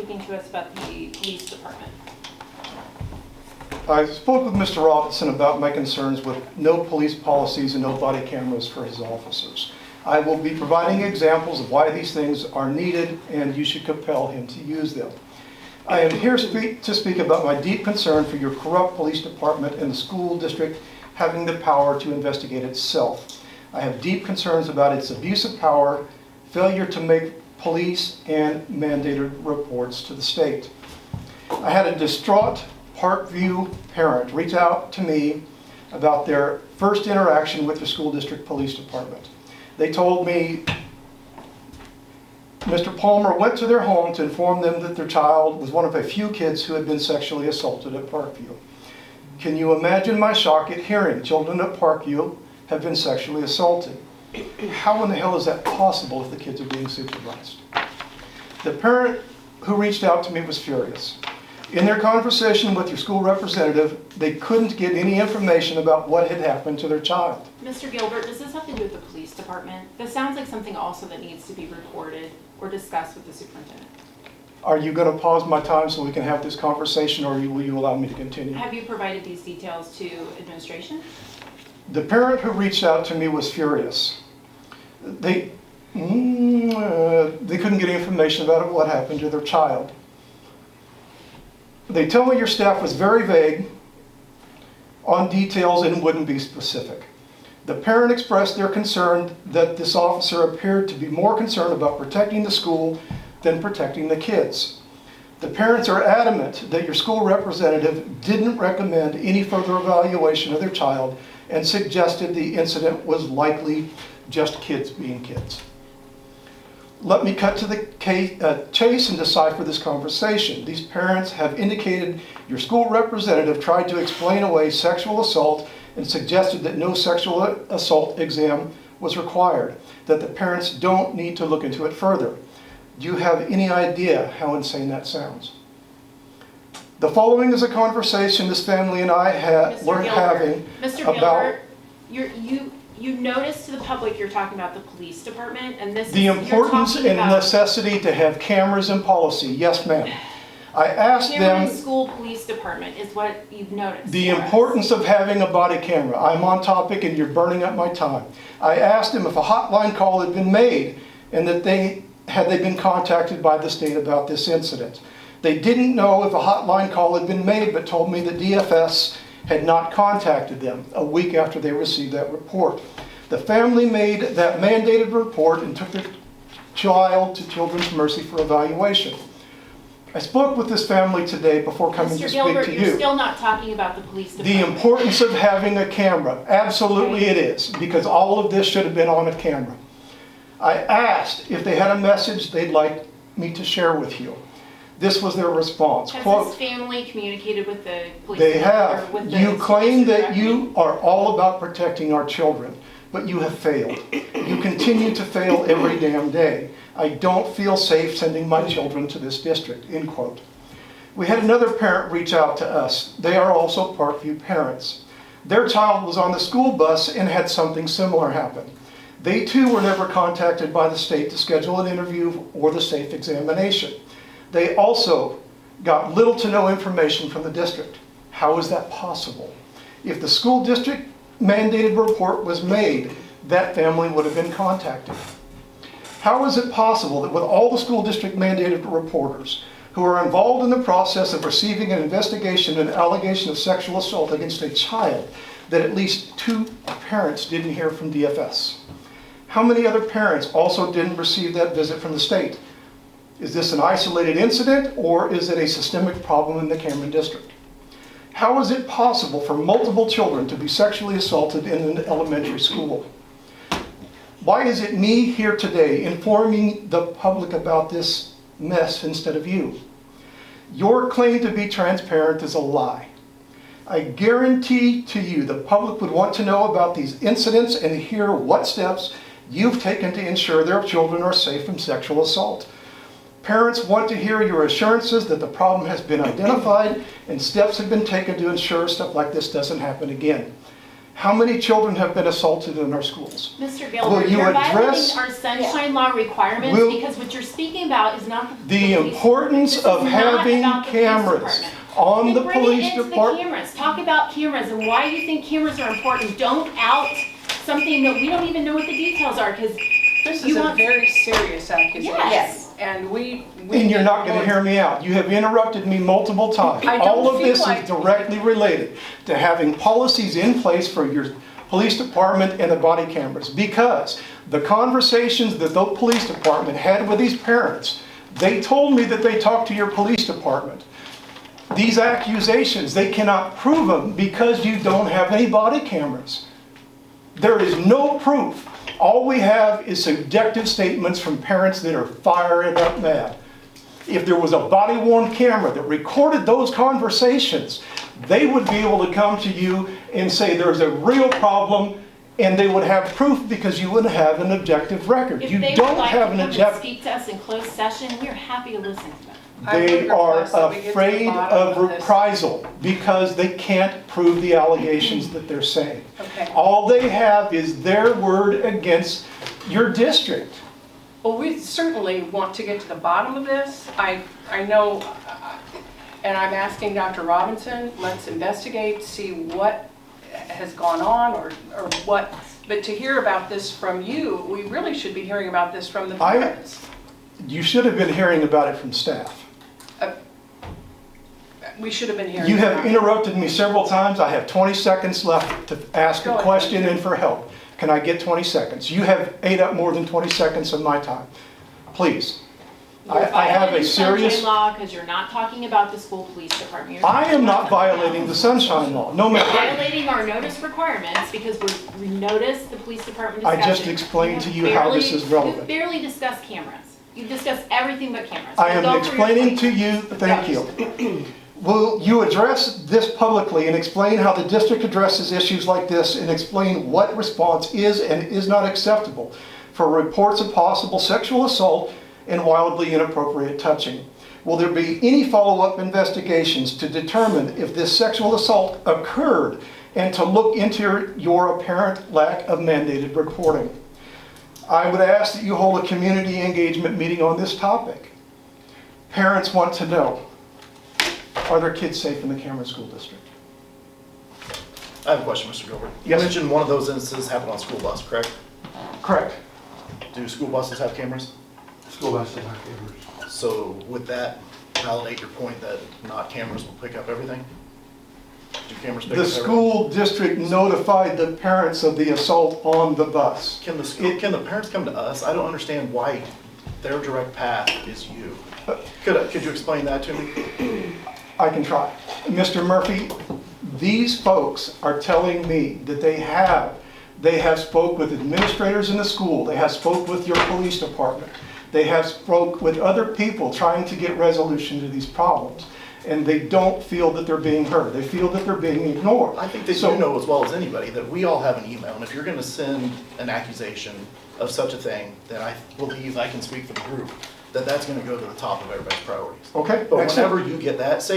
speaking to us about the police department. I spoke with Mr. Robinson about my concerns with no police policies and no body cameras for his officers. I will be providing examples of why these things are needed, and you should compel him to use them. I am here to speak about my deep concern for your corrupt police department and the school district having the power to investigate itself. I have deep concerns about its abuse of power, failure to make police and mandated reports to the state. I had a distraught Parkview parent reach out to me about their first interaction with the school district police department. They told me Mr. Palmer went to their home to inform them that their child was one of a few kids who had been sexually assaulted at Parkview. Can you imagine my shock at hearing children at Parkview have been sexually assaulted? How in the hell is that possible if the kids are being supervised? The parent who reached out to me was furious. In their conversation with your school representative, they couldn't get any information about what had happened to their child. Mr. Gilbert, does this have to do with the police department? This sounds like something also that needs to be reported or discussed with the superintendent. Are you going to pause my time so we can have this conversation, or will you allow me to continue? Have you provided these details to administration? The parent who reached out to me was furious. They couldn't get information about what happened to their child. They tell me your staff was very vague on details and wouldn't be specific. The parent expressed their concern that this officer appeared to be more concerned about protecting the school than protecting the kids. The parents are adamant that your school representative didn't recommend any further evaluation of their child and suggested the incident was likely just kids being kids. Let me cut to the chase and decipher this conversation. These parents have indicated your school representative tried to explain away sexual assault and suggested that no sexual assault exam was required, that the parents don't need to look into it further. Do you have any idea how insane that sounds? The following is a conversation this family and I were having about... You notice to the public you're talking about the police department, and this the importance and necessity to have cameras and policy. Yes, ma'am. I asked them... school police department is what you've noticed. The importance of having a body camera. I'm on topic and you're burning up my time. I asked them if a hotline call had been made and that had they been contacted by the state about this incident. They didn't know if a hotline call had been made, but told me that DFS had not contacted them a week after they received that report. The family made that mandated report and took their child to Children's Mercy for evaluation. I spoke with this family today before coming to speak to you. Mr. Gilbert, you're still not talking about the police department. The importance of having a camera. Absolutely it is, because all of this should have been on a camera. I asked if they had a message they'd like me to share with you. This was their response. Has Quote, this family communicated with the police they department? have. You claim that you are all about protecting our children, but you have failed. You continue to fail every damn day. I don't feel safe sending my children to this district, end quote. We had another parent reach out to us. They are also Parkview parents. Their child was on the school bus and had something similar happen. They too were never contacted by the state to schedule an interview or the safe examination. They also got little to no information from the district. How is that possible? If the school district mandated report was made, that family would have been contacted. How is it possible that with all the school district mandated reporters who are involved in the process of receiving an investigation and allegation of sexual assault against a child, that at least 2 parents didn't hear from DFS? How many other parents also didn't receive that visit from the state? Is this an isolated incident, or is it a systemic problem in the Cameron district? How is it possible for multiple children to be sexually assaulted in an elementary school? Why is it me here today informing the public about this mess instead of you? Your claim to be transparent is a lie. I guarantee to you the public would want to know about these incidents and hear what steps you've taken to ensure their children are safe from sexual assault. Parents want to hear your assurances that the problem has been identified and steps have been taken to ensure stuff like this doesn't happen again. How many children have been assaulted in our schools? Mr. Will Gilbert, you you're address- violating our sunshine law requirements Will- because what you're speaking about is not The police. importance This of is not having about the police cameras department. on Then the bring it police into the department. cameras. Talk about cameras and why you think cameras are important. Don't out something that we don't even know what the details are, because This You is a want- very serious accusation. Yes. And we. And you're not going to hear me out. You have interrupted me multiple times. I don't All of feel this like- is directly related to having policies in place for your police department and the body cameras. Because the conversations that the police department had with these parents, they told me that they talked to your police department. These accusations, they cannot prove them because you don't have any body cameras. There is no proof. All we have is subjective statements from parents that are fired up mad. If there was a body-worn camera that recorded those conversations, they would be able to come to you and say there's a real problem, and they would have proof because you would have an objective record. if You they would don't like to have come an and objective. speak to us in closed session, we're happy to listen to them. I would They are request that we get to the afraid bottom of of this. reprisal because they can't prove the allegations that they're saying. Okay. All they have is their word against your district. Well, we certainly want to get to the bottom of this. I know, and I'm asking Dr. Robinson, let's investigate, see what has gone on or what. But to hear about this from you, we really should be hearing about this from the parents. You should have been hearing about it from staff. We should have been hearing. You have about it. interrupted me several times. I have 20 seconds left to ask Go a ahead. question and for help. Can I get 20 seconds? You have ate up more than 20 seconds of my time. Please. You're I have a violating serious... sunshine law because you're not talking about the school police department. You're I talking am about not something violating else. the sunshine law. No You're matter. violating our notice requirements because we noticed the police department I discussion. just explained to have you how this is relevant. You've barely discussed cameras. You've discussed everything but cameras. I Go am for your explaining to 20 you, minutes. thank you. Will you address this publicly and explain how the district addresses issues like this and explain what response is and is not acceptable for reports of possible sexual assault and wildly inappropriate touching? Will there be any follow-up investigations to determine if this sexual assault occurred and to look into your apparent lack of mandated reporting? I would ask that you hold a community engagement meeting on this topic. Parents want to know, are their kids safe in the Cameron School District? I have a question, Mr. Gilbert. You Yes. mentioned one of those instances happened on a school bus, correct? Correct. Do school buses have cameras? School buses have cameras. So would that validate your point that not cameras will pick up everything? Do cameras pick up The everything? school district notified the parents of the assault on the bus. Can the parents come to us? I don't understand why their direct path is you. Could you explain that to me? I can try. Mr. Murphy, these folks are telling me that they have spoke with administrators in the school, they have spoke with your police department, they have spoke with other people trying to get resolution to these problems, and they don't feel that they're being heard. They feel that they're being ignored. I think that So- you know as well as anybody that we all have an email, and if you're going to send an accusation of such a thing, then I believe I can speak for the group, that that's going to go to the top of everybody's priorities. Okay, But whenever excellent. you get that,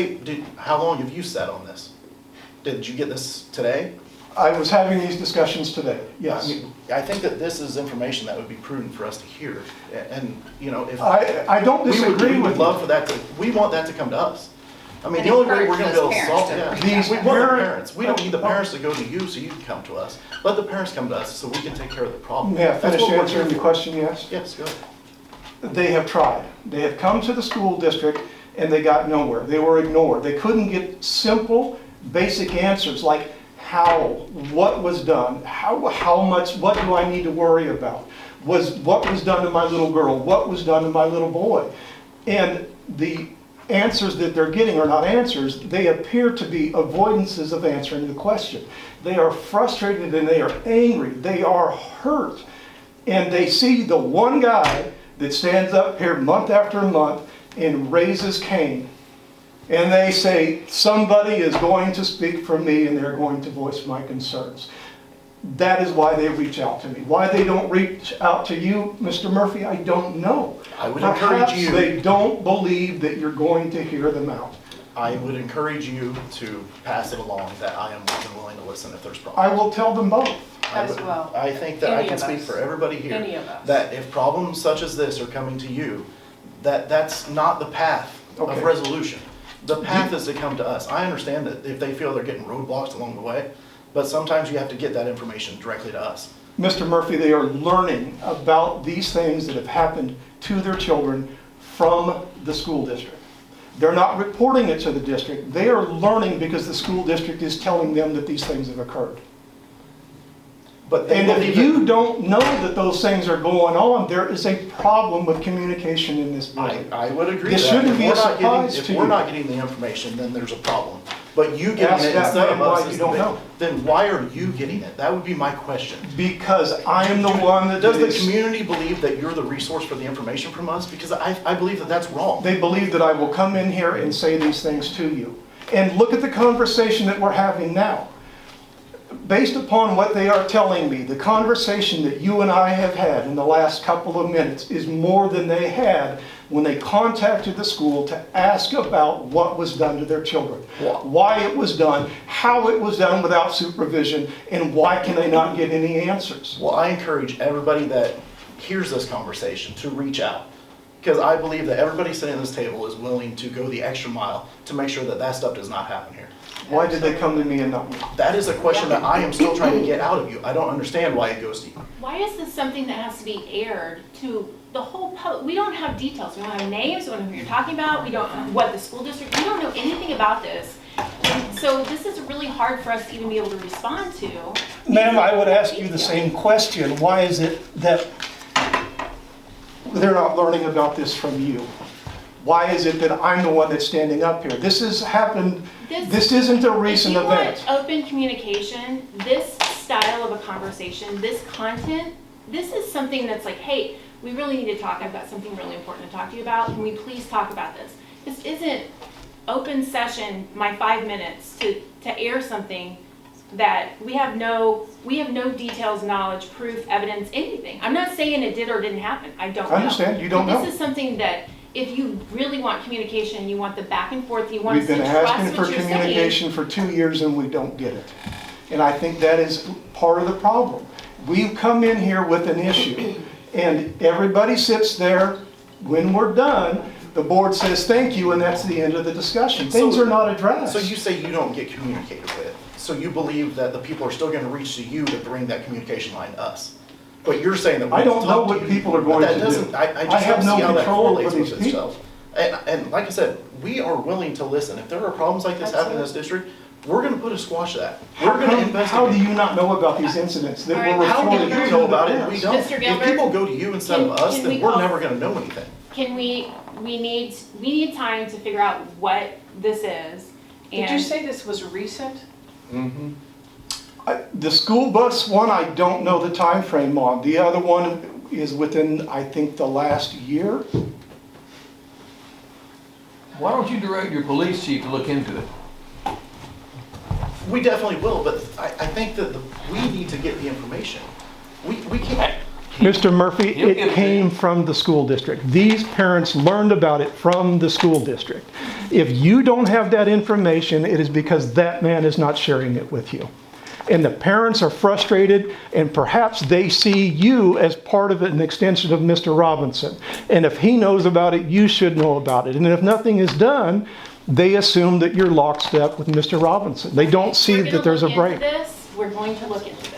how long have you sat on this? Did you get this today? I was having these discussions today, yes. I mean, I think that this is information that would be prudent for us to hear, and, you know, if. I don't disagree We with would you. love for that we want that to come to us. I mean, And the only way we're encourage gonna be able to those solve, parents to yeah. reach We out. want the Parent- parents, we don't need the parents to go to you so you can come to us. Let the parents come to us so we can take care of the problem. May I That's finish what we're answering here the for. question, yes? Yes, go ahead. They have tried. They have come to the school district and they got nowhere. They were ignored. They couldn't get simple, basic answers like how, what was done, how much, what do I need to worry about? What was done to my little girl? What was done to my little boy? And the answers that they're getting are not answers. They appear to be avoidances of answering the question. They are frustrated and they are angry. They are hurt. And they see the one guy that stands up here month after month and raises Cain. And they say, somebody is going to speak for me and they're going to voice my concerns. That is why they reach out to me. Why they don't reach out to you, Mr. Murphy, I don't know. I would encourage Perhaps you. they don't believe that you're going to hear them out. I would encourage you to pass it along that I am more than willing to listen if there's I problems. will tell them both. As well. I think that I Any can of speak us. for everybody here. Any of us. That if problems such as this are coming to you, that's not the path Okay. of resolution. The path is to come to us. I understand that if they feel they're getting roadblocks along the way, but sometimes you have to get that information directly to us. Mr. Murphy, they are learning about these things that have happened to their children from the school district. They're not reporting it to the district. They are learning because the school district is telling them that these things have occurred. But they And if believe you it. don't know that those things are going on, there is a problem with communication in this building. I would agree This with that. shouldn't If be we're a not getting- surprise to If we're you. not getting the information, then there's a problem. But you Ask getting it that instead of man why us you is don't the big, know. then why are you getting it? That would be my question. Because I am the one that Does the is, community believe that you're the resource for the information from us? Because I believe that that's wrong. they believe that I will come in here and say these things to you. And look at the conversation that we're having now. Based upon what they are telling me, the conversation that you and I have had in the last couple of minutes is more than they had when they contacted the school to ask about what was done to their children. Why it was done, how it was done without supervision, and why can they not get any answers? Well, I encourage everybody that hears this conversation to reach out. Because I believe that everybody sitting at this table is willing to go the extra mile to make sure that that stuff does not happen here. Why did they come to me and not me? That is a question that I am still trying to get out of you. I don't understand why it goes to you. Why is this something that has to be aired to the whole public? We don't have details. We don't have names. We don't know who you're talking about. We don't know what the school district, we don't know anything about this. And so this is really hard for us to even be able to respond to. Ma'am, I would ask you the same question. Why is it that they're not learning about this from you? Why is it that I'm the one that's standing up here? This has happened, this isn't a recent If you event. want open communication, this style of a conversation, this content, this is something that's like, hey, we really need to talk. I've got something really important to talk to you about. Can we please talk about this? This isn't open session, my 5 minutes to air something that we have no details, knowledge, proof, evidence, anything. I'm not saying it did or didn't happen. I don't know. I understand, you don't But know. This is something that if you really want communication, you want the back and forth, you want We've us to been trust asking for what you're saying. communication for 2 years and we don't get it. And I think that is part of the problem. We've come in here with an issue and everybody sits there. When we're done, the board says thank you and that's the end of the discussion. Things So- are not addressed. So you say you don't get communicated with. So you believe that the people are still going to reach to you to bring that communication line to us. But you're saying that we I don't talk know to what you. people are But going that to do. doesn't- I I just have don't no see how that control over correlates with these itself. And like I said, we are willing to listen. If there are problems like this happening in this district, we're going to put a squash to that. We're going to How do investigate. you not know about these incidents that All were right, How do reported you to know the about it and we parents? don't? Mr. If Gilbert, people go to you instead of us, can then we we're call- never going to know anything. Can we need time to figure out what this is. Did you and- say this was recent? The school bus one, I don't know the time frame on. The other one is within, I think, the last year. Why don't you direct your police chief to look into it? We definitely will, but I think that we need to get the information. We can't. Mr. Murphy, He'll give it it came from the school district. These parents learned about it from the school district. If you don't have that information, it is because that man is not sharing it with you. And the parents are frustrated, and perhaps they see you as part of an extension of Mr. Robinson. And if he knows about it, you should know about it. And if nothing is done, they assume that you're lockstep with Mr. Robinson. They don't see We're gonna that there's a look into break. this. We're going to look into this.